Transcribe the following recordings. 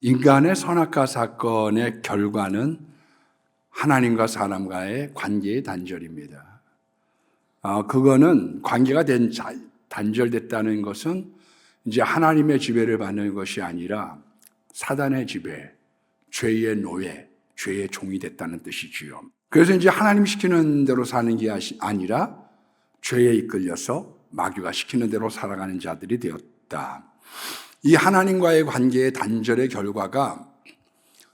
인간의 선악과 사건의 결과는 하나님과 사람과의 관계의 단절입니다. 그거는 관계가 단절됐다는 것은 이제 하나님의 지배를 받는 것이 아니라 사단의 지배, 죄의 노예, 죄의 종이 됐다는 뜻이지요. 그래서 이제 하나님 시키는 대로 사는 게 아니라 죄에 이끌려서 마귀가 시키는 대로 살아가는 자들이 되었다. 이 하나님과의 관계의 단절의 결과가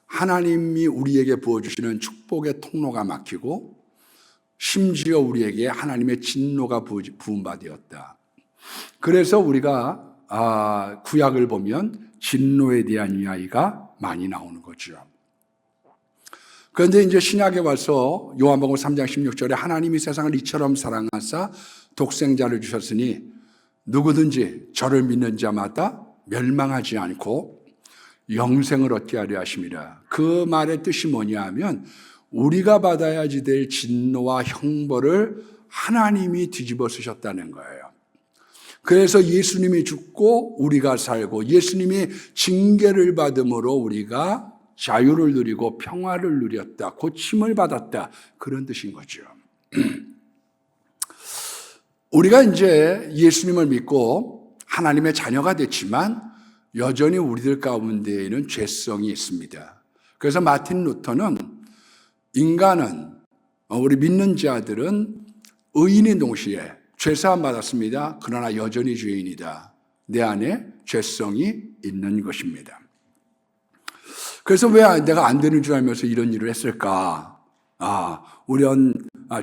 하나님이 우리에게 부어주시는 축복의 통로가 막히고 심지어 우리에게 하나님의 진노가 부은 바 되었다. 그래서 우리가 구약을 보면 진노에 대한 이야기가 많이 나오는 거죠. 그런데 이제 신약에 와서 요한복음 3장 16절에 하나님이 세상을 이처럼 사랑하사 독생자를 주셨으니 누구든지 저를 믿는 자마다 멸망하지 않고 영생을 얻게 하려 하심이라. 그 말의 뜻이 뭐냐 하면 우리가 받아야지 될 진노와 형벌을 하나님이 뒤집어 쓰셨다는 거예요. 그래서 예수님이 죽고 우리가 살고 예수님이 징계를 받음으로 우리가 자유를 누리고 평화를 누렸다. 고침을 받았다. 그런 뜻인 거죠. 우리가 이제 예수님을 믿고 하나님의 자녀가 됐지만 여전히 우리들 가운데에는 죄성이 있습니다. 그래서 마틴 루터는 인간은 우리 믿는 자들은 의인인 동시에 죄사함 받았습니다. 그러나 여전히 죄인이다. 내 안에 죄성이 있는 것입니다. 그래서 왜 내가 안 되는 줄 알면서 이런 일을 했을까? 우리는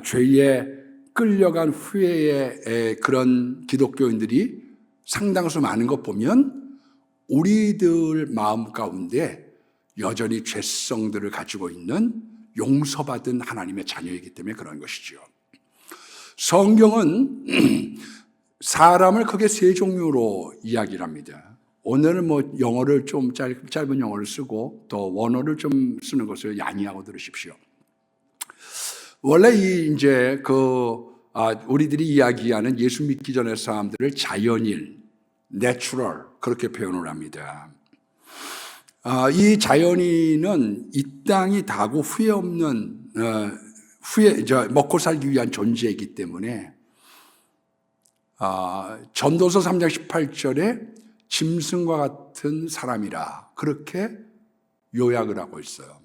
죄에 끌려간 후회의 그런 기독교인들이 상당수 많은 것 보면 우리들 마음 가운데 여전히 죄성들을 가지고 있는 용서받은 하나님의 자녀이기 때문에 그런 것이죠. 성경은 사람을 크게 세 종류로 이야기를 합니다. 오늘은 영어를 좀 짧은 영어를 쓰고 또 원어를 좀 쓰는 것을 양해하고 들으십시오. 원래 우리들이 이야기하는 예수 믿기 전의 사람들을 자연인, 내추럴 그렇게 표현을 합니다. 이 자연인은 이 땅이 다고 후회 없는 먹고 살기 위한 존재이기 때문에 전도서 3장 18절에 짐승과 같은 사람이라 그렇게 요약을 하고 있어요.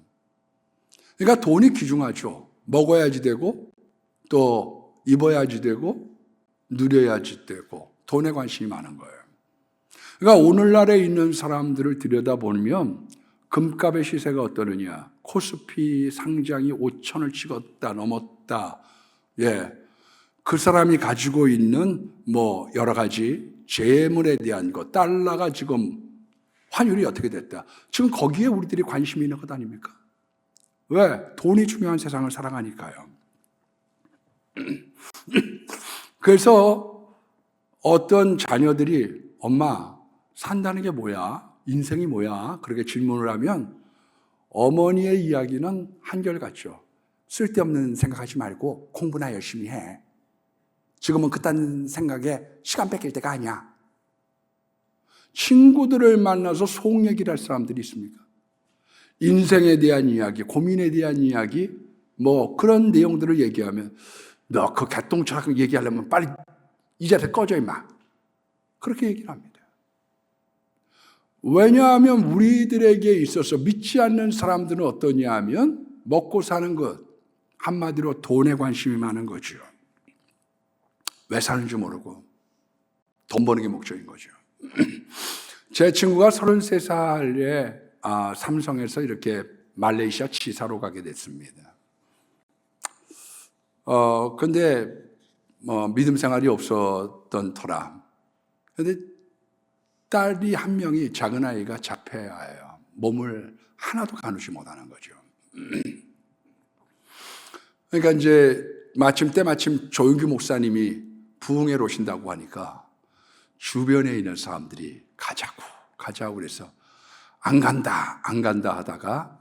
그러니까 돈이 귀중하죠. 먹어야지 되고 또 입어야지 되고 누려야지 되고 돈에 관심이 많은 거예요. 그러니까 오늘날에 있는 사람들을 들여다보면 금값의 시세가 어떠느냐. 코스피 상장이 5천을 찍었다 넘었다. 그 사람이 가지고 있는 여러 가지 재물에 대한 것, 달러가 지금 환율이 어떻게 됐다. 지금 거기에 우리들이 관심이 있는 것 아닙니까? 왜? 돈이 중요한 세상을 살아가니까요. 그래서 어떤 자녀들이 엄마 산다는 게 뭐야? 인생이 뭐야? 그렇게 질문을 하면 어머니의 이야기는 한결같죠. 쓸데없는 생각하지 말고 공부나 열심히 해. 지금은 그딴 생각에 시간 뺏길 때가 아니야. 친구들을 만나서 속 얘기를 할 사람들이 있습니까? 인생에 대한 이야기, 고민에 대한 이야기, 그런 내용들을 얘기하면 너 그 개똥처럼 얘기하려면 빨리 이 자리에 꺼져 임마. 그렇게 얘기를 합니다. 왜냐하면 우리들에게 있어서 믿지 않는 사람들은 어떠냐 하면 먹고 사는 것, 한마디로 돈에 관심이 많은 거죠. 왜 사는지 모르고 돈 버는 게 목적인 거죠. 제 친구가 33살에 삼성에서 이렇게 말레이시아 지사로 가게 됐습니다. 근데 믿음 생활이 없었던 터라. 근데 딸이 한 명이 작은 아이가 자폐아예요. 몸을 하나도 가누지 못하는 거죠. 그러니까 이제 때마침 조윤규 목사님이 부흥회로 오신다고 하니까 주변에 있는 사람들이 가자고 그래서 안 간다 하다가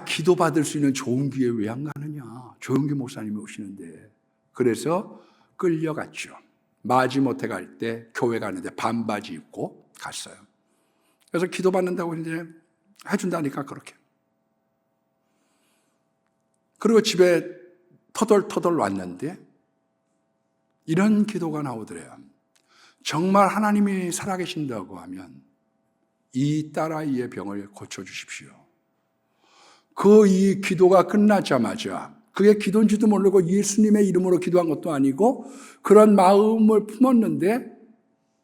기도 받을 수 있는 좋은 기회 왜 안 가느냐. 조윤규 목사님이 오시는데. 그래서 끌려갔죠. 마지못해 갈 때 교회 가는데 반바지 입고 갔어요. 그래서 기도 받는다고 했는데 해준다니까 그렇게. 그리고 집에 터덜터덜 왔는데 이런 기도가 나오더래요. 정말 하나님이 살아계신다고 하면 이 딸아이의 병을 고쳐주십시오. 이 기도가 끝나자마자 그게 기도인지도 모르고 예수님의 이름으로 기도한 것도 아니고 그런 마음을 품었는데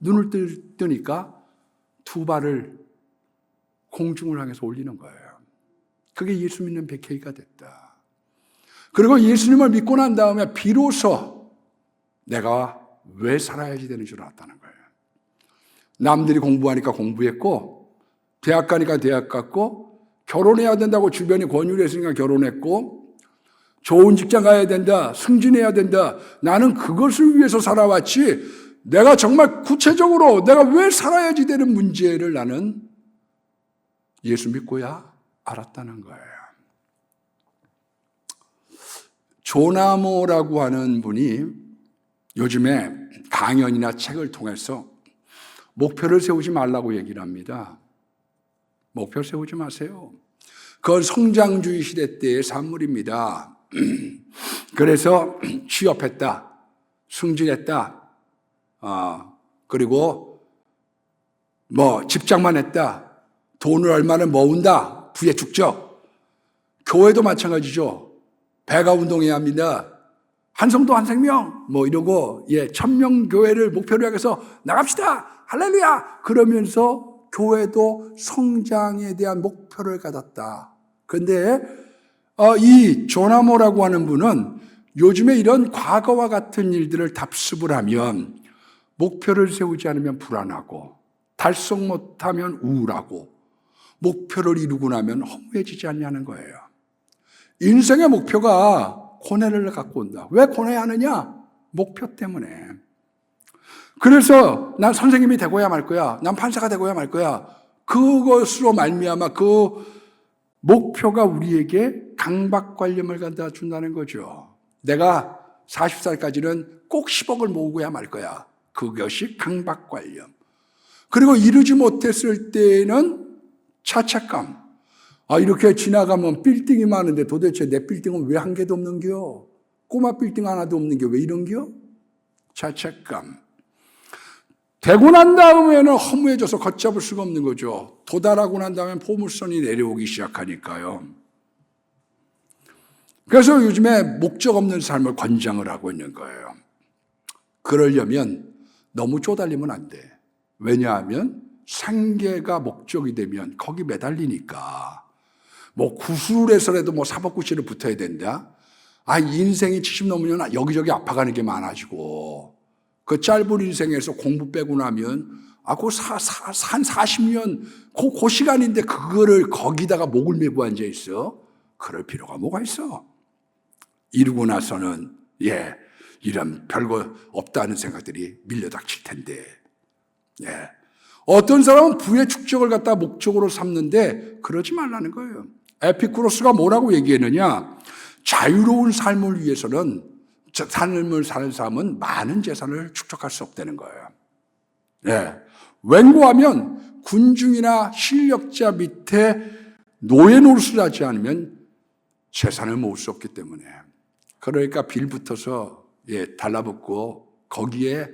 눈을 뜨니까 두 발을 공중을 향해서 올리는 거예요. 그게 예수 믿는 백혜이가 됐다. 그리고 예수님을 믿고 난 다음에 비로소 내가 왜 살아야지 되는 줄 알았다는 거예요. 남들이 공부하니까 공부했고 대학 가니까 대학 갔고 결혼해야 된다고 주변이 권유를 했으니까 결혼했고 좋은 직장 가야 된다, 승진해야 된다. 나는 그것을 위해서 살아왔지 내가 정말 구체적으로 내가 왜 살아야지 되는 문제를 나는 예수 믿고야 알았다는 거예요. 조나모라고 하는 분이 요즘에 강연이나 책을 통해서 목표를 세우지 말라고 얘기를 합니다. 목표 세우지 마세요. 그건 성장주의 시대 때의 산물입니다. 그래서 취업했다, 승진했다, 그리고 집장만 했다, 돈을 얼마나 모은다, 부에 죽죠. 교회도 마찬가지죠. 배가 운동해야 합니다. 한성도 한생명 이러고 1000명 교회를 목표로 해서 나갑시다, 할렐루야 그러면서 교회도 성장에 대한 목표를 가졌다. 그런데 이 조나모라고 하는 분은 요즘에 이런 과거와 같은 일들을 답습을 하면 목표를 세우지 않으면 불안하고 달성 못하면 우울하고 목표를 이루고 나면 허무해지지 않냐는 거예요. 인생의 목표가 고뇌를 갖고 온다. 왜 고뇌하느냐? 목표 때문에. 그래서 난 선생님이 되고야 말 거야. 난 판사가 되고야 말 거야. 그것으로 말미암아 그 목표가 우리에게 강박관념을 갖다 준다는 거죠. 내가 40살까지는 꼭 10억을 모으고야 말 거야. 그것이 강박관념. 그리고 이루지 못했을 때는 자책감. 이렇게 지나가면 빌딩이 많은데 도대체 내 빌딩은 왜 한 개도 없는겨? 꼬마 빌딩 하나도 없는겨? 왜 이런겨? 자책감. 되고 난 다음에는 허무해져서 걷잡을 수가 없는 거죠. 도달하고 난 다음에 포물선이 내려오기 시작하니까요. 그래서 요즘에 목적 없는 삶을 권장을 하고 있는 거예요. 그러려면 너무 쪼달리면 안 돼. 왜냐하면 생계가 목적이 되면 거기 매달리니까. 구술에서라도 사법구실을 붙어야 된다. 인생이 70 넘으면 여기저기 아파가는 게 많아지고 그 짧은 인생에서 공부 빼고 나면 한 40년 그 시간인데 그거를 거기다가 목을 메고 앉아 있어. 그럴 필요가 뭐가 있어? 이루고 나서는 이런 별거 없다는 생각들이 밀려닥칠 텐데. 어떤 사람은 부의 축적을 갖다 목적으로 삼는데 그러지 말라는 거예요. 에피쿠로스가 뭐라고 얘기했느냐? 자유로운 삶을 위해서는 삶을 사는 사람은 많은 재산을 축적할 수 없다는 거예요. 웬고하면 군중이나 실력자 밑에 노예 노릇을 하지 않으면 재산을 모을 수 없기 때문에. 그러니까 빌붙어서 달라붙고 거기에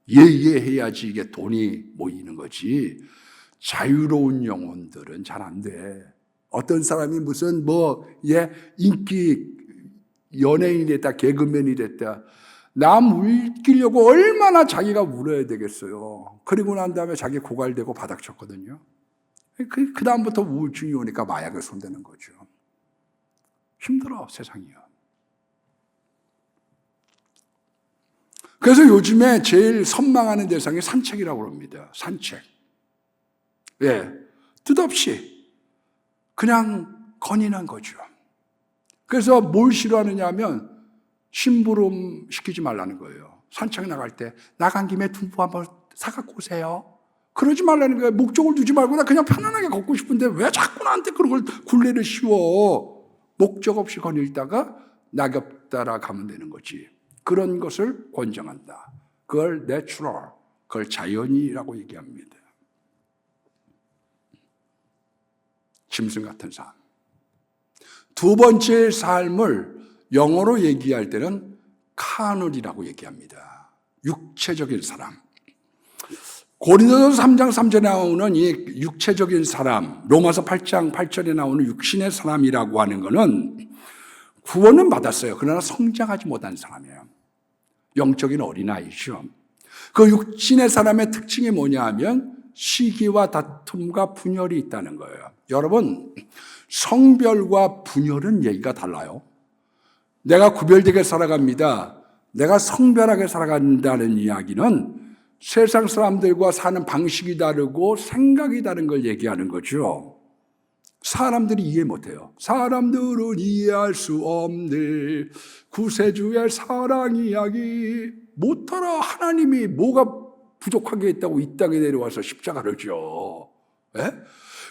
예해야지 이게 돈이 모이는 거지. 자유로운 영혼들은 잘 안 돼. 어떤 사람이 무슨 인기 연예인이 됐다, 개그맨이 됐다. 남 웃기려고 얼마나 자기가 울어야 되겠어요. 그리고 난 다음에 자기 고갈되고 바닥쳤거든요. 그 다음부터 우울증이 오니까 마약을 손대는 거죠. 힘들어, 세상이요. 그래서 요즘에 제일 선망하는 대상이 산책이라고 합니다. 산책. 뜻없이 그냥 건인한 거죠. 그래서 뭘 싫어하느냐 하면 심부름 시키지 말라는 거예요. 산책 나갈 때 나간 김에 둔부 한번 사갖고 오세요. 그러지 말라는 거예요. 목적을 두지 말고 나 그냥 편안하게 걷고 싶은데 왜 자꾸 나한테 그런 걸 굴레를 씌워. 목적 없이 거닐다가 낙엽 따라 가면 되는 거지. 그런 것을 권장한다. 그걸 내추럴, 그걸 자연이라고 얘기합니다. 짐승 같은 삶. 두 번째 삶을 영어로 얘기할 때는 카널이라고 얘기합니다. 육체적인 사람. 고린도전서 3장 3절에 나오는 이 육체적인 사람, 로마서 8장 8절에 나오는 육신의 사람이라고 하는 것은 구원은 받았어요. 그러나 성장하지 못한 사람이에요. 영적인 어린아이죠. 그 육신의 사람의 특징이 뭐냐 하면 시기와 다툼과 분열이 있다는 거예요. 여러분, 성별과 분열은 얘기가 달라요. 내가 구별되게 살아갑니다. 내가 성별하게 살아간다는 이야기는 세상 사람들과 사는 방식이 다르고 생각이 다른 걸 얘기하는 거죠. 사람들이 이해 못해요. 사람들은 이해할 수 없는 구세주의 사랑 이야기 못 알아. 하나님이 뭐가 부족하게 했다고 이 땅에 내려와서 십자가를 져. 예?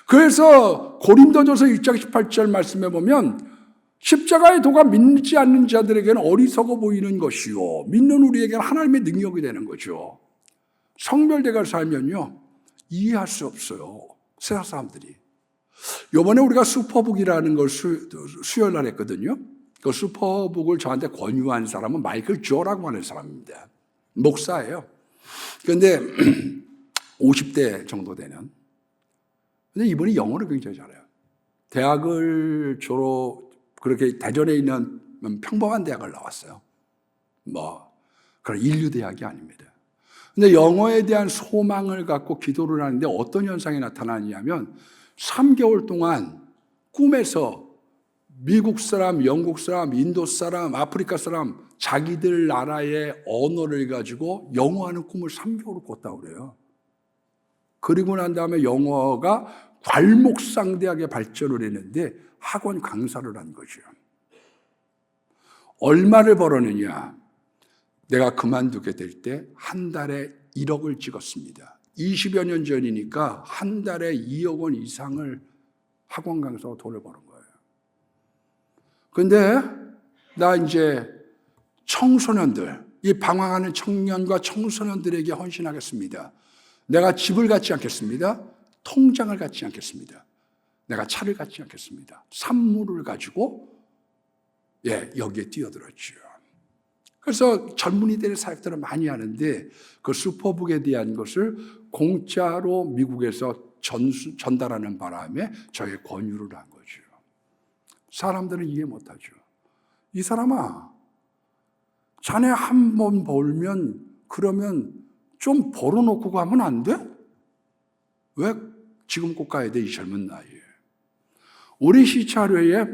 그래서 고린도전서 1장 18절 말씀에 보면 십자가의 도가 믿지 않는 자들에게는 어리석어 보이는 것이요 믿는 우리에게는 하나님의 능력이 되는 거죠. 성별대가 살면요 이해할 수 없어요. 세상 사람들이. 이번에 우리가 슈퍼북이라는 걸 수요일 날 했거든요. 그 슈퍼북을 저한테 권유한 사람은 마이클 조라고 하는 사람입니다. 목사예요. 그런데 50대 정도 되는. 근데 이분이 영어를 굉장히 잘해요. 대학을 그렇게 대전에 있는 평범한 대학을 나왔어요. 그런 인류 대학이 아닙니다. 근데 영어에 대한 소망을 갖고 기도를 하는데 어떤 현상이 나타나냐면 3개월 동안 꿈에서 미국 사람, 영국 사람, 인도 사람, 아프리카 사람 자기들 나라의 언어를 가지고 영어하는 꿈을 3개월 꿨다고 그래요. 그리고 난 다음에 영어가 괄목상대하게 발전을 했는데 학원 강사를 한 거죠. 얼마를 벌었느냐? 내가 그만두게 될 때 한 달에 1억을 찍었습니다. 20여 년 전이니까 한 달에 2억 원 이상을 학원 강사로 돈을 버는 거예요. 근데 나 이제 청소년들, 이 방황하는 청년과 청소년들에게 헌신하겠습니다. 내가 집을 갖지 않겠습니다. 통장을 갖지 않겠습니다. 내가 차를 갖지 않겠습니다. 산물을 가지고 여기에 뛰어들었죠. 그래서 젊은이들의 사역들을 많이 하는데 그 슈퍼북에 대한 것을 공짜로 미국에서 전달하는 바람에 저의 권유를 한 거죠. 사람들은 이해 못하죠. 이 사람아, 자네 한 번 벌면 그러면 좀 벌어놓고 가면 안 돼? 왜 지금 꼭 가야 돼? 이 젊은 나이에. 우리 시찰회에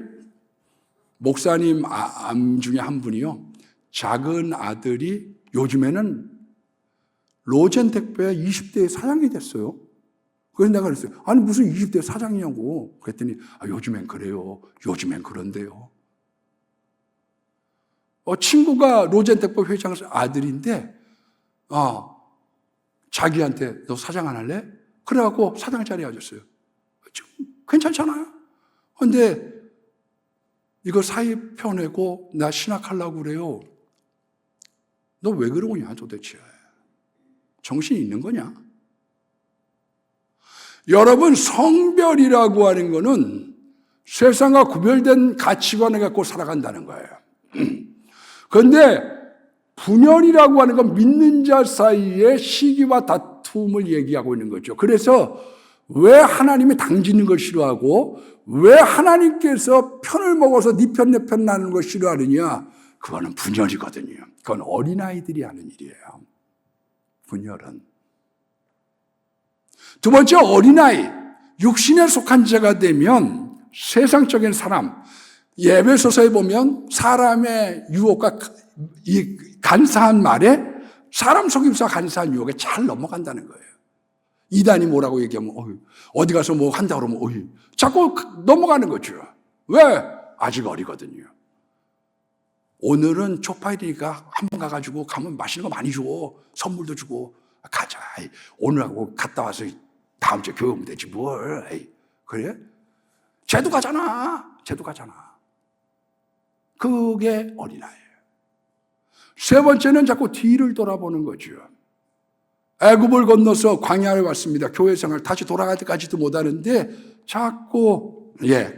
목사님 암 중에 한 분이요. 작은 아들이 요즘에는 로젠택배 20대 사장이 됐어요. 그래서 내가 그랬어요. 아니 무슨 20대 사장이냐고. 그랬더니 요즘엔 그래요. 요즘엔 그런데요. 친구가 로젠택배 회장 아들인데 자기한테 너 사장 안 할래? 그래갖고 사장 자리 앉았어요. 괜찮잖아요. 그런데 이거 사입 펴내고 나 신학하려고 그래요. 너 왜 그러냐 도대체. 정신이 있는 거냐? 여러분, 성별이라고 하는 거는 세상과 구별된 가치관을 갖고 살아간다는 거예요. 그런데 분열이라고 하는 건 믿는 자 사이의 시기와 다툼을 얘기하고 있는 거죠. 그래서 왜 하나님이 당지는 걸 싫어하고 왜 하나님께서 편을 먹어서 네 편 내 편 나는 걸 싫어하느냐? 그거는 분열이거든요. 그건 어린아이들이 하는 일이에요. 분열은. 두 번째, 어린아이. 육신에 속한 자가 되면 세상적인 사람. 에베소서에 보면 사람의 유혹과 이 간사한 말에 사람 속임수와 간사한 유혹에 잘 넘어간다는 거예요. 이단이 뭐라고 얘기하면 어디 가서 뭐 한다 그러면 자꾸 넘어가는 거죠. 왜? 아직 어리거든요. 오늘은 초파일이니까 한번 가가지고 가면 맛있는 거 많이 줘. 선물도 주고 가자. 오늘하고 갔다 와서 다음 주에 교회 오면 되지 뭘. 그래? 쟤도 가잖아. 그게 어린아이예요. 세 번째는 자꾸 뒤를 돌아보는 거죠. 애굽을 건너서 광야를 왔습니다. 교회 생활 다시 돌아갈 때까지도 못하는데 자꾸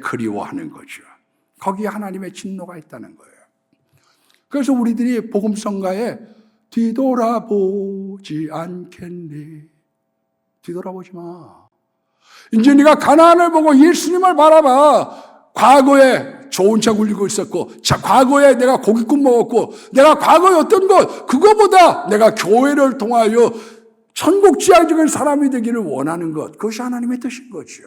그리워하는 거죠. 거기에 하나님의 진노가 있다는 거예요. 그래서 우리들이 복음성가에 뒤돌아보지 않겠니? 뒤돌아보지 마. 이제 네가 가나안을 보고 예수님을 바라봐. 과거에 좋은 차 굴리고 있었고, 과거에 내가 고깃국 먹었고, 내가 과거에 어떤 것, 그거보다 내가 교회를 통하여 천국 지향적인 사람이 되기를 원하는 것, 그것이 하나님의 뜻인 거죠.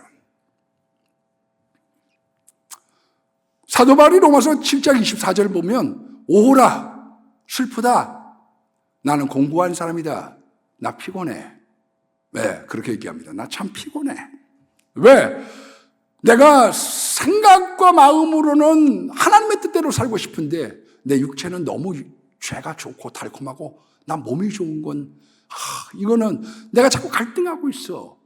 사도 바울이 로마서 7장 24절 보면 오호라, 슬프다. 나는 공부한 사람이다. 나 피곤해. 왜? 그렇게 얘기합니다. 나 참 피곤해. 왜? 내가 생각과 마음으로는 하나님의 뜻대로 살고 싶은데 내 육체는 너무 죄가 좋고 달콤하고 나 몸이 좋은 건 이거는 내가 자꾸 갈등하고 있어.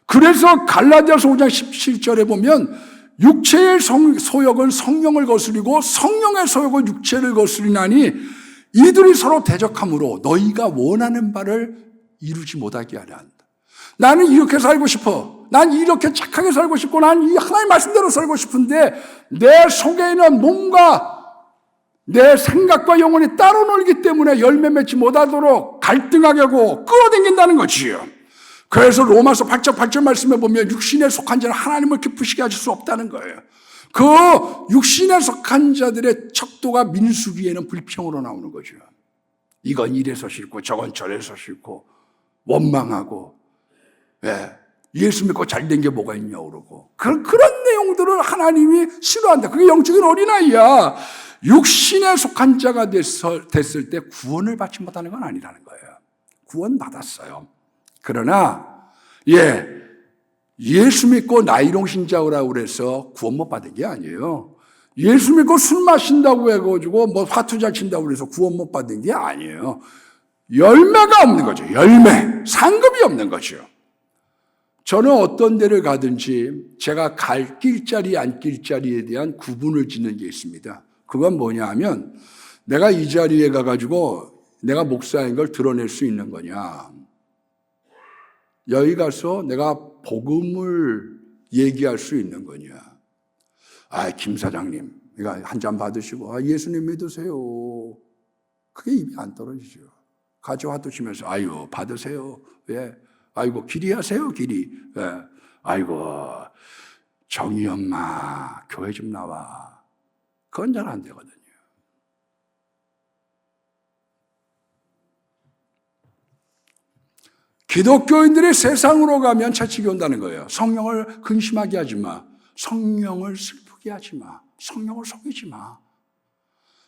그래서 갈라디아서 5장 17절에 보면 육체의 소욕은 성령을 거스리고 성령의 소욕은 육체를 거스리나니 이들이 서로 대적함으로 너희가 원하는 바를 이루지 못하게 하려 한다. 나는 이렇게 살고 싶어. 난 이렇게 착하게 살고 싶고 난 이 하나님의 말씀대로 살고 싶은데 내 속에 있는 몸과 내 생각과 영혼이 따로 놀기 때문에 열매 맺지 못하도록 갈등하게 하고 끌어당긴다는 거지요. 그래서 로마서 8장 8절 말씀에 보면 육신에 속한 자는 하나님을 기쁘시게 하실 수 없다는 거예요. 그 육신에 속한 자들의 척도가 민수기에는 불평으로 나오는 거죠. 이건 이래서 싫고 저건 저래서 싫고 원망하고 예수 믿고 잘된 게 뭐가 있냐고 그러고 그런 내용들을 하나님이 싫어한다. 그게 영적인 어린아이야. 육신에 속한 자가 됐을 때 구원을 받지 못하는 건 아니라는 거예요. 구원 받았어요. 그러나 예수 믿고 나이롱 신자라고 그래서 구원 못 받은 게 아니에요. 예수 믿고 술 마신다고 해가지고 뭐 화투 잘 친다고 그래서 구원 못 받은 게 아니에요. 열매가 없는 거죠. 열매. 상급이 없는 거죠. 저는 어떤 데를 가든지 제가 갈 길자리 안 길자리에 대한 구분을 짓는 게 있습니다. 그건 뭐냐 하면 내가 이 자리에 가가지고 내가 목사인 걸 드러낼 수 있는 거냐, 여기 가서 내가 복음을 얘기할 수 있는 거냐. 김 사장님 한 잔 받으시고 예수님 믿으세요. 그게 입이 안 떨어지죠. 가져 화투 치면서 받으세요. 왜? 아이고 기리 하세요. 기리. 왜? 아이고 정희 엄마 교회 좀 나와. 그건 잘 안 되거든요. 기독교인들이 세상으로 가면 채찍이 온다는 거예요. 성령을 근심하게 하지 마. 성령을 슬프게 하지 마. 성령을 속이지 마.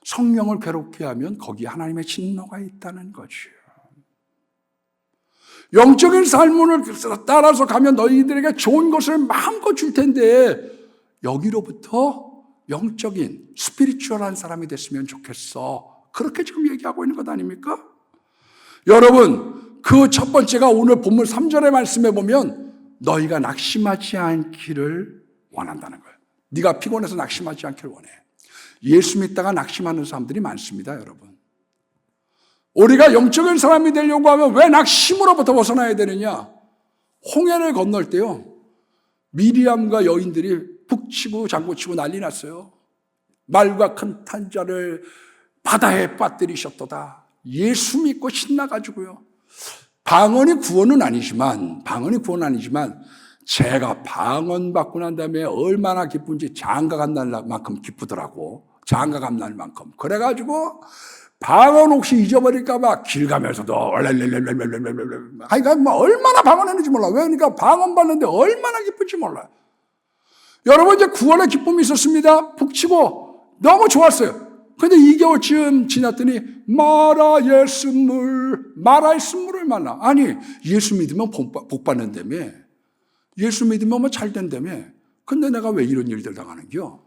성령을 괴롭게 하면 거기에 하나님의 진노가 있다는 거죠. 영적인 삶을 따라서 가면 너희들에게 좋은 것을 마음껏 줄 텐데 여기로부터 영적인 스피리추얼한 사람이 됐으면 좋겠어. 그렇게 지금 얘기하고 있는 것 아닙니까? 여러분, 그 첫 번째가 오늘 본문 3절의 말씀에 보면 너희가 낙심하지 않기를 원한다는 거예요. 네가 피곤해서 낙심하지 않기를 원해. 예수 믿다가 낙심하는 사람들이 많습니다, 여러분. 우리가 영적인 사람이 되려고 하면 왜 낙심으로부터 벗어나야 되느냐? 홍해를 건널 때요, 미리암과 여인들이 북치고 장구치고 난리 났어요. 말과 큰 탄자를 바다에 빠뜨리셨도다. 예수 믿고 신나가지고요. 방언이 구원은 아니지만 제가 방언 받고 난 다음에 얼마나 기쁜지 장가간 날만큼 기쁘더라고. 장가간 날만큼. 그래가지고 방언 혹시 잊어버릴까봐 길 가면서도 얼마나 방언했는지 몰라. 왜? 그러니까 방언 받는데 얼마나 기쁜지 몰라. 여러분, 이제 구원의 기쁨이 있었습니다. 북치고 너무 좋았어요. 근데 2개월쯤 지났더니 마라의 쓴물을 만나. 아니, 예수 믿으면 복 받는다며. 예수 믿으면 뭐 잘 된다며. 근데 내가 왜 이런 일들 당하는겨?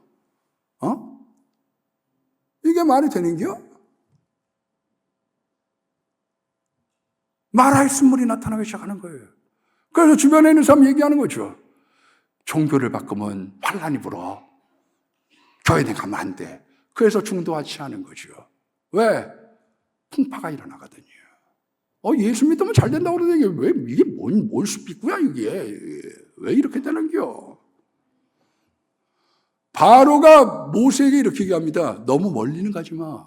이게 말이 되는겨? 마라의 쓴물이 나타나기 시작하는 거예요. 그래서 주변에 있는 사람 얘기하는 거죠. 종교를 바꾸면 환란이 불어. 교회에 가면 안 돼. 그래서 중도하지 않은 거죠. 왜? 풍파가 일어나거든요. 예수 믿으면 잘 된다고 그러는데 이게 뭔 숲이구야 이게. 왜 이렇게 되는겨? 바로가 모세에게 이렇게 얘기합니다. 너무 멀리는 가지 마.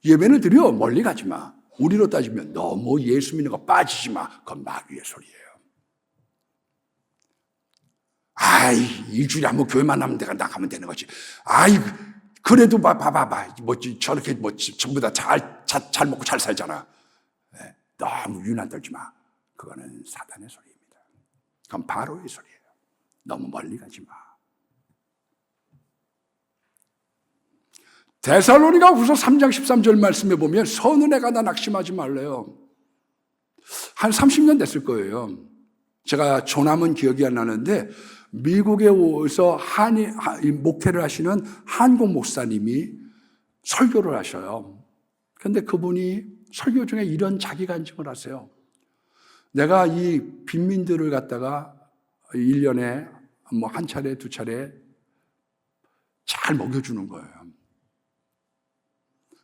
예배는 드려 멀리 가지 마. 우리로 따지면 너무 예수 믿는 거 빠지지 마. 그건 마귀의 소리예요. 아이, 일주일에 한번 교회 만나면 내가 나가면 되는 거지. 아이, 그래도 봐봐. 저렇게 전부 다 잘 먹고 잘 살잖아. 네, 너무 유난 떨지 마. 그거는 사단의 소리입니다. 그건 바로의 소리예요. 너무 멀리 가지 마. 데살로니가후서 3장 13절 말씀에 보면 선은 애가 다 낙심하지 말래요. 한 30년 됐을 거예요. 제가 조남은 기억이 안 나는데 미국에 오서 목회를 하시는 한국 목사님이 설교를 하셔요. 그런데 그분이 설교 중에 이런 자기간증을 하세요. 내가 이 빈민들을 갖다가 1년에 뭐 한 차례 두 차례 잘 먹여주는 거예요.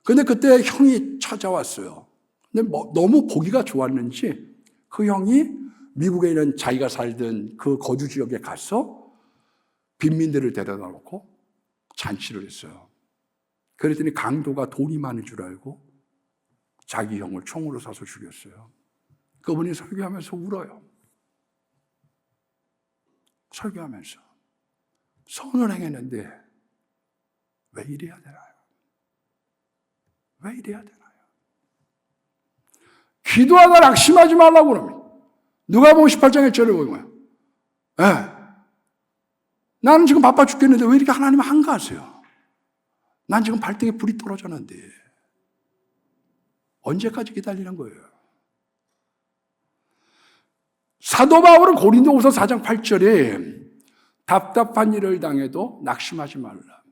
근데 그때 형이 찾아왔어요. 근데 너무 보기가 좋았는지 그 형이 미국에 있는 자기가 살던 그 거주 지역에 가서 빈민들을 데려다 놓고 잔치를 했어요. 그랬더니 강도가 돈이 많은 줄 알고 자기 형을 총으로 쏴서 죽였어요. 그분이 설교하면서 울어요. 설교하면서 선을 행했는데 왜 이래야 되나요? 왜 이래야 되나요? 기도하다 낙심하지 말라고 그럽니다. 누가복음 18장 1절에 보면 나는 지금 바빠 죽겠는데 왜 이렇게 하나님 한가하세요? 난 지금 발등에 불이 떨어졌는데 언제까지 기다리는 거예요? 사도 바울은 고린도후서 4장 8절에 답답한 일을 당해도 낙심하지 말라.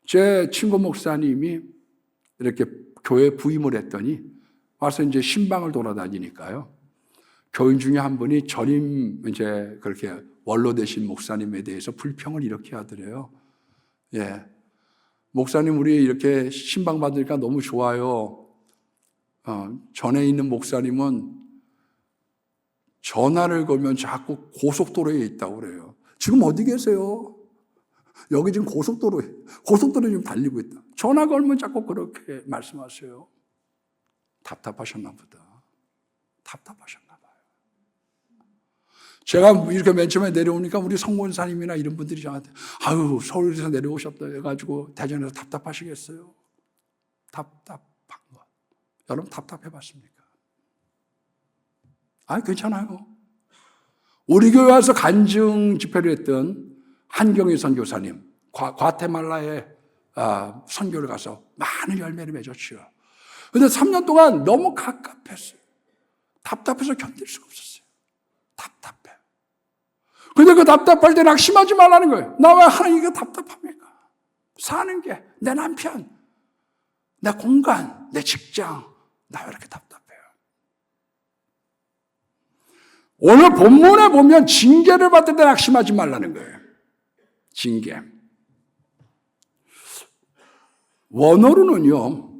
제 친구 목사님이 이렇게 교회 부임을 했더니 와서 이제 신방을 돌아다니니까요. 교인 중에 한 분이 전임 이제 그렇게 원로 되신 목사님에 대해서 불평을 이렇게 하더래요. 예. 목사님, 우리 이렇게 신방 받으니까 너무 좋아요. 전에 있는 목사님은 전화를 걸면 자꾸 고속도로에 있다고 그래요. 지금 어디 계세요? 여기 지금 고속도로에 지금 달리고 있다. 전화 걸면 자꾸 그렇게 말씀하세요. 답답하셨나 보다. 답답하셨나 봐요. 제가 이렇게 맨 처음에 내려오니까 우리 성권사님이나 이런 분들이 저한테 아유, 서울에서 내려오셨다 해가지고 대전에서 답답하시겠어요? 답답한 거. 여러분 답답해 봤습니까? 아니, 괜찮아요. 우리 교회 와서 간증 집회를 했던 한경희 선교사님, 과테말라에 선교를 가서 많은 열매를 맺었죠. 그런데 3년 동안 너무 갑갑했어요. 답답해서 견딜 수가 없었어요. 답답해. 근데 그 답답할 때 낙심하지 말라는 거예요. 나 왜 하나님이 답답합니까? 사는 게 내 남편, 내 공간, 내 직장, 나 왜 이렇게 답답해요? 오늘 본문에 보면 징계를 받을 때 낙심하지 말라는 거예요. 징계. 원어로는요,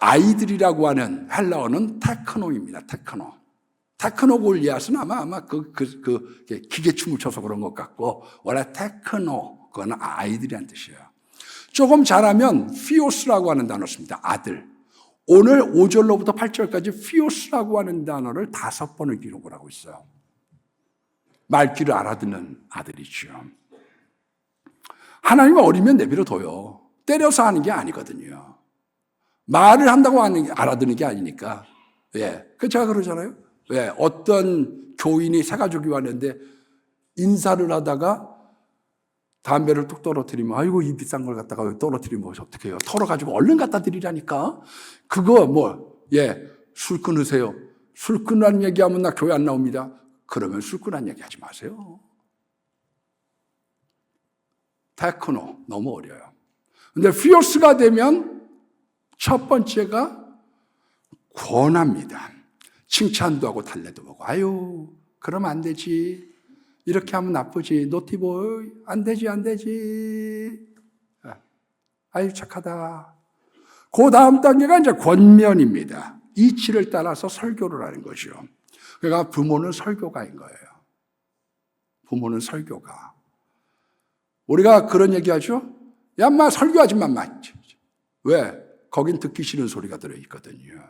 아이들이라고 하는 헬라어는 테크노입니다. 테크노 골리앗은 아마 기계춤을 춰서 그런 것 같고, 원래 테크노, 그거는 아이들이란 뜻이에요. 조금 잘하면 피오스라고 하는 단어 씁니다. 아들. 오늘 5절로부터 8절까지 피오스라고 하는 단어를 5번을 기록을 하고 있어요. 말귀를 알아듣는 아들이죠. 하나님은 어리면 내버려둬요. 때려서 하는 게 아니거든요. 말을 한다고 알아듣는 게 아니니까. 예. 제가 그러잖아요. 왜? 어떤 교인이 세 가족이 왔는데 인사를 하다가 담배를 뚝 떨어뜨리면 아이고 이 비싼 걸 갖다가 떨어뜨리면 어떻게 해요? 털어가지고 얼른 갖다 드리라니까. 그거 술 끊으세요. 술 끊으라는 얘기하면 나 교회 안 나옵니다. 그러면 술 끊으라는 얘기 하지 마세요. 테크노 너무 어려요. 근데 피오스가 되면 첫 번째가 권합니다. 칭찬도 하고 달래도 보고 아유 그러면 안 되지. 이렇게 하면 나쁘지. 노티보이 안 되지. 아유 착하다. 그 다음 단계가 이제 권면입니다. 이치를 따라서 설교를 하는 거죠. 그러니까 부모는 설교가인 거예요. 부모는 설교가. 우리가 그런 얘기하죠. 야, 인마 설교하지 마, 인마. 왜? 거긴 듣기 싫은 소리가 들어있거든요.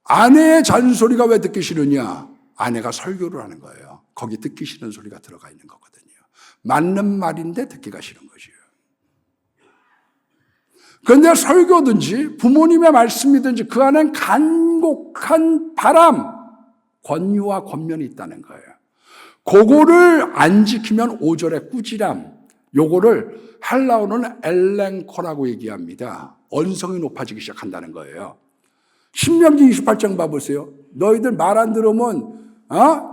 아내의 잔소리가 왜 듣기 싫으냐? 아내가 설교를 하는 거예요. 거기 듣기 싫은 소리가 들어가 있는 거거든요. 맞는 말인데 듣기가 싫은 거죠. 그런데 설교든지 부모님의 말씀이든지 그 안엔 간곡한 바람, 권유와 권면이 있다는 거예요. 그거를 안 지키면 5절의 꾸지람, 요거를 헬라어는 엘랭코라고 얘기합니다. 언성이 높아지기 시작한다는 거예요. 신명기 28장 봐보세요. 너희들 말 안 들으면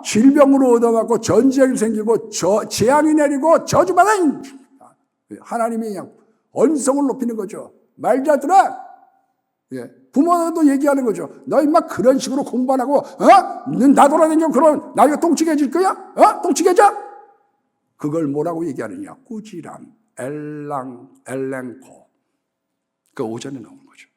질병으로 얻어맞고 전쟁이 생기고 재앙이 내리고 저주받아. 하나님이 그냥 언성을 높이는 거죠. 말 잘 들어. 부모도 얘기하는 거죠. 너 인마 그런 식으로 공부 안 하고 넌 나 돌아다니고 그럼 나이가 똥치게 해줄 거야? 똥치게 해줘? 그걸 뭐라고 얘기하느냐? 꾸지람, 엘랭코. 그 5절에 나오는 거죠.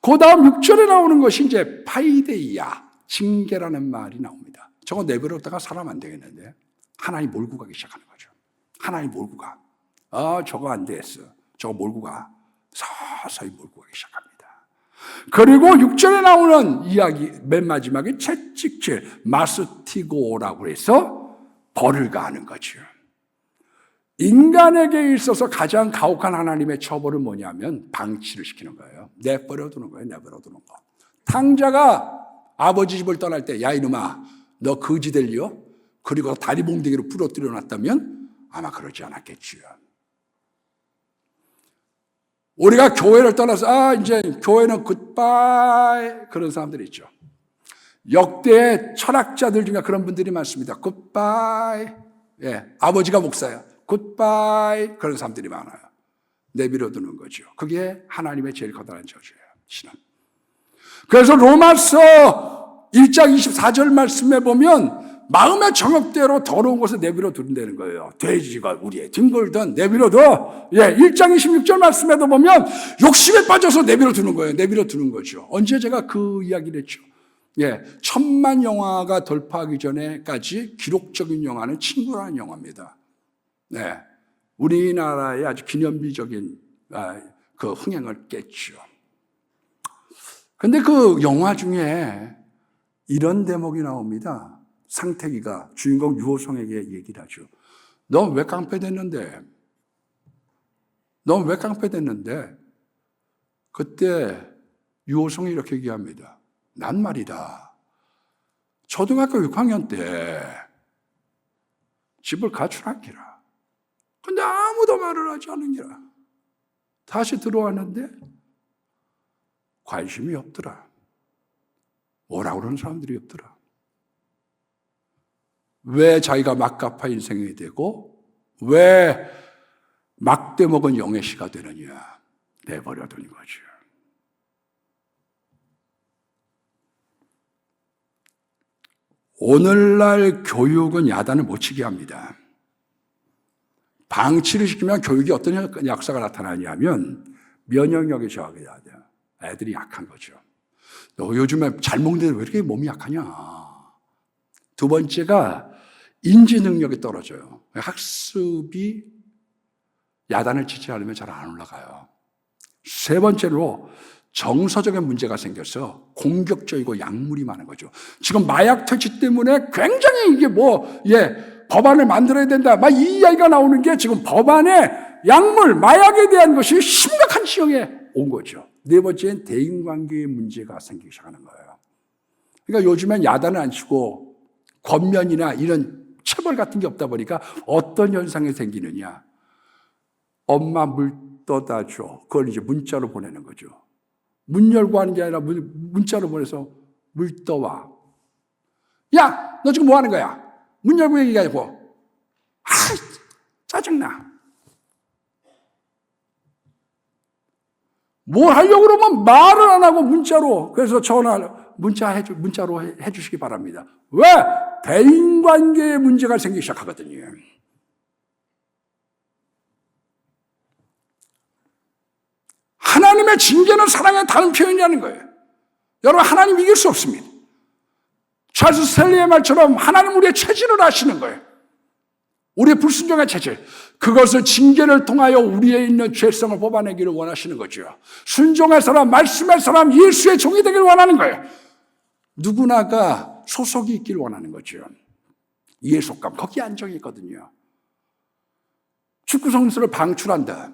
그 다음 6절에 나오는 것이 이제 파이데이아, 징계라는 말이 나옵니다. 저거 내버렸다가 살아면 안 되겠는데 하나님 몰고 가기 시작하는 거죠. 하나님 몰고 가. 저거 안 됐어. 저거 몰고 가. 서서히 몰고 가기 시작합니다. 그리고 6절에 나오는 이야기 맨 마지막에 채찍질, 마스티고라고 해서 벌을 가하는 거죠. 인간에게 있어서 가장 가혹한 하나님의 처벌은 뭐냐면 방치를 시키는 거예요. 내버려 두는 거예요. 내버려 두는 거. 탕자가 아버지 집을 떠날 때 야 이놈아 너 거지 될려? 그리고 다리 몽둥이로 부러뜨려 놨다면 아마 그러지 않았겠지요. 우리가 교회를 떠나서 이제 교회는 굿바이 그런 사람들이 있죠. 역대 철학자들 중에 그런 분들이 많습니다. 굿바이. 아버지가 목사야. 굿바이. 그런 사람들이 많아요. 내버려 두는 거죠. 그게 하나님의 제일 커다란 저주예요. 신앙. 그래서 로마서 1장 24절 말씀에 보면 마음의 정욕대로 더러운 것을 내버려 두는다는 거예요. 돼지가 우리의 뒹굴던 내버려둬. 1장 26절 말씀에도 보면 욕심에 빠져서 내버려 두는 거예요. 내버려 두는 거죠. 언제 제가 그 이야기를 했죠. 1000만 영화가 돌파하기 전에까지 기록적인 영화는 친구라는 영화입니다. 우리나라의 아주 기념비적인 그 흥행을 깼죠. 근데 그 영화 중에 이런 대목이 나옵니다. 상태기가 주인공 유호성에게 얘기를 하죠. 너 왜 깡패 됐는데? 너 왜 깡패 됐는데? 그때 유호성이 이렇게 얘기합니다. 난 말이다. 초등학교 6학년 때 집을 가출하기라. 근데 아무도 말을 하지 않은기라. 다시 들어왔는데 관심이 없더라. 뭐라고 그러는 사람들이 없더라. 왜 자기가 막가파 인생이 되고 왜 막대 먹은 영의 시가 되느냐. 내버려 두는 거죠. 오늘날 교육은 야단을 못 치게 합니다. 방치를 시키면 교육이 어떤 약사가 나타나냐면 면역력이 저하가 돼요. 애들이 약한 거죠. 너 요즘에 잘 먹는데 왜 이렇게 몸이 약하냐. 두 번째가 인지 능력이 떨어져요. 학습이 야단을 치지 않으면 잘 안 올라가요. 세 번째로 정서적인 문제가 생겨서 공격적이고 약물이 많은 거죠. 지금 마약 퇴치 때문에 굉장히 이게 법안을 만들어야 된다. 막 이 이야기가 나오는 게 지금 법안에 약물, 마약에 대한 것이 심각한 지형에 온 거죠. 네 번째는 대인관계의 문제가 생기기 시작하는 거예요. 그러니까 요즘엔 야단을 안 치고 권면이나 이런 체벌 같은 게 없다 보니까 어떤 현상이 생기느냐. 엄마 물 떠다 줘. 그걸 이제 문자로 보내는 거죠. 문 열고 하는 게 아니라 문자로 보내서 물 떠와. 야, 너 지금 뭐 하는 거야? 문 열고 얘기하고. 짜증나. 뭘 하려고 그러면 말을 안 하고 문자로. 그래서 문자로 해주시기 바랍니다. 왜? 대인관계에 문제가 생기기 시작하거든요. 하나님의 징계는 사랑의 다른 표현이라는 거예요. 여러분, 하나님 이길 수 없습니다. 찰스 스탠리의 말처럼 하나님 우리의 체질을 아시는 거예요. 우리의 불순종의 체질, 그것을 징계를 통하여 우리에 있는 죄성을 뽑아내기를 원하시는 거죠. 순종의 사람, 말씀의 사람, 예수의 종이 되기를 원하는 거예요. 누구나가 소속이 있기를 원하는 거죠. 이해 속감, 거기에 안정이 있거든요. 축구 선수를 방출한다.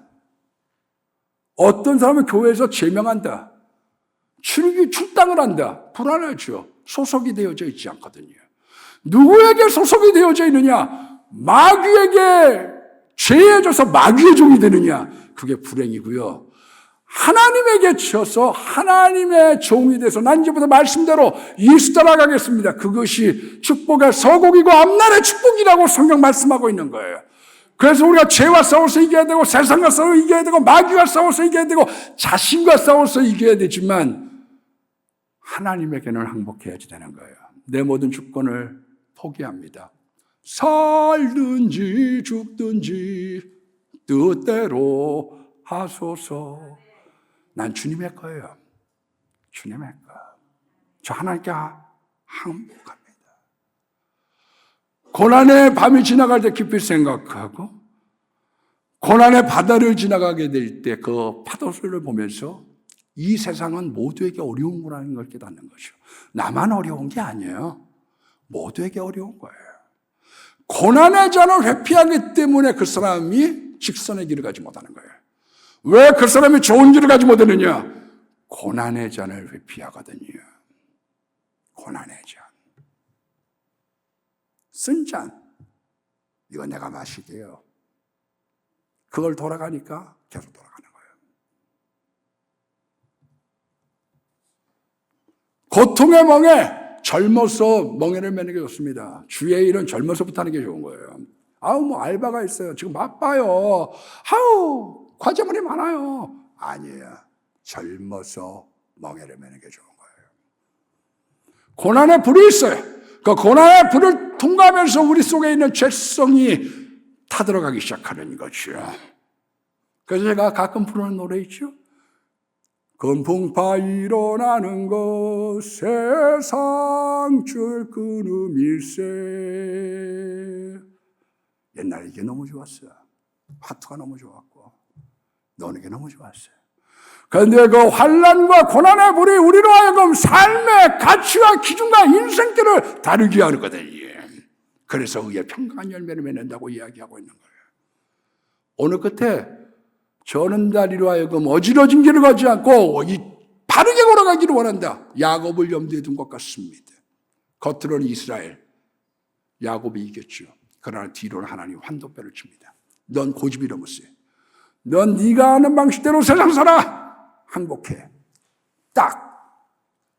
어떤 사람은 교회에서 제명한다. 출당을 한다. 불안하죠. 소속이 되어져 있지 않거든요. 누구에게 소속이 되어져 있느냐? 마귀에게 죄해져서 마귀의 종이 되느냐? 그게 불행이고요. 하나님에게 치여서 하나님의 종이 돼서 난 이제부터 말씀대로 예수 따라가겠습니다. 그것이 축복의 서곡이고 앞날의 축복이라고 성경 말씀하고 있는 거예요. 그래서 우리가 죄와 싸워서 이겨야 되고 세상과 싸워서 이겨야 되고 마귀와 싸워서 이겨야 되고 자신과 싸워서 이겨야 되지만 하나님에게는 항복해야지 되는 거예요. 내 모든 주권을 포기합니다. 살든지 죽든지 뜻대로 하소서. 난 주님의 거예요. 주님의 거. 저 하나님께 항복합니다. 고난의 밤이 지나갈 때 깊이 생각하고 고난의 바다를 지나가게 될 때 그 파도소리를 보면서 이 세상은 모두에게 어려운 거라는 걸 깨닫는 거죠. 나만 어려운 게 아니에요. 모두에게 어려운 거예요. 고난의 잔을 회피하기 때문에 그 사람이 직선의 길을 가지 못하는 거예요. 왜 그 사람이 좋은 길을 가지 못하느냐? 고난의 잔을 회피하거든요. 고난의 잔. 쓴 잔. 이거 내가 마시게요. 그걸 돌아가니까 계속 돌아가는 거예요. 고통의 멍에 젊어서 멍에를 매는 게 좋습니다. 주의 일은 젊어서부터 하는 게 좋은 거예요. 뭐 알바가 있어요. 지금 바빠요. 과제물이 많아요. 아니에요. 젊어서 멍에를 매는 게 좋은 거예요. 고난의 불이 있어요. 그 고난의 불을 통과하면서 우리 속에 있는 죄성이 타들어가기 시작하는 거죠. 그래서 제가 가끔 부르는 노래 있죠. 건풍파 일어나는 것 세상 줄 끊음일세. 옛날에 이게 너무 좋았어요. 파트가 너무 좋았고 노는 게 너무 좋았어요. 그런데 그 환난과 고난의 불이 우리로 하여금 삶의 가치와 기준과 인생길을 다르게 하거든요. 그래서 의의 평강한 열매를 맺는다고 이야기하고 있는 거예요. 어느 끝에 저는 다리로 하여금 어지러진 길을 가지 않고 바르게 걸어가기를 원한다. 야곱을 염두에 둔 것 같습니다. 겉으로는 이스라엘, 야곱이 이겼죠. 그러나 뒤로는 하나님 환도뼈를 칩니다. 넌 고집이 너무 세. 넌 네가 아는 방식대로 세상 살아. 항복해. 딱.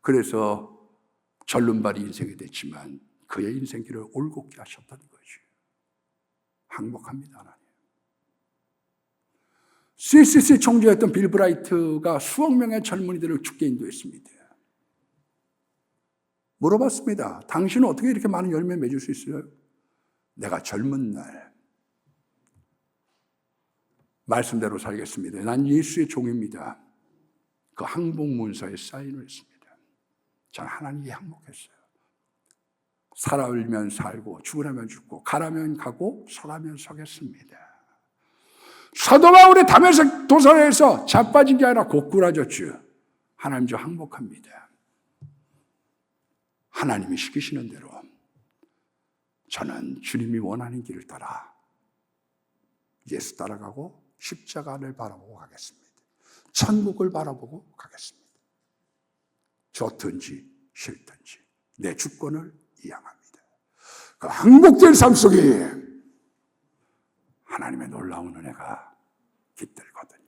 그래서 절름발이 인생이 됐지만 그의 인생길을 올곧게 하셨다는 거죠. 항복합니다, 하나님. CCC 총재였던 빌 브라이트가 수억 명의 젊은이들을 죽게 인도했습니다. 물어봤습니다. 당신은 어떻게 이렇게 많은 열매 맺을 수 있어요? 내가 젊은 날 말씀대로 살겠습니다. 난 예수의 종입니다. 그 항복 문서에 사인을 했습니다. 저는 하나님께 항복했어요. 살아오면 살고 죽으라면 죽고 가라면 가고 서라면 서겠습니다. 사도가 우리 다메섹 도살에서 자빠진 게 아니라 고꾸라졌죠. 하나님 저 항복합니다. 하나님이 시키시는 대로 저는 주님이 원하는 길을 따라 예수 따라가고 십자가를 바라보고 가겠습니다. 천국을 바라보고 가겠습니다. 좋든지 싫든지 내 주권을 이양합니다. 그 항복된 삶 속에 하나님의 놀라운 은혜가 깃들거든요.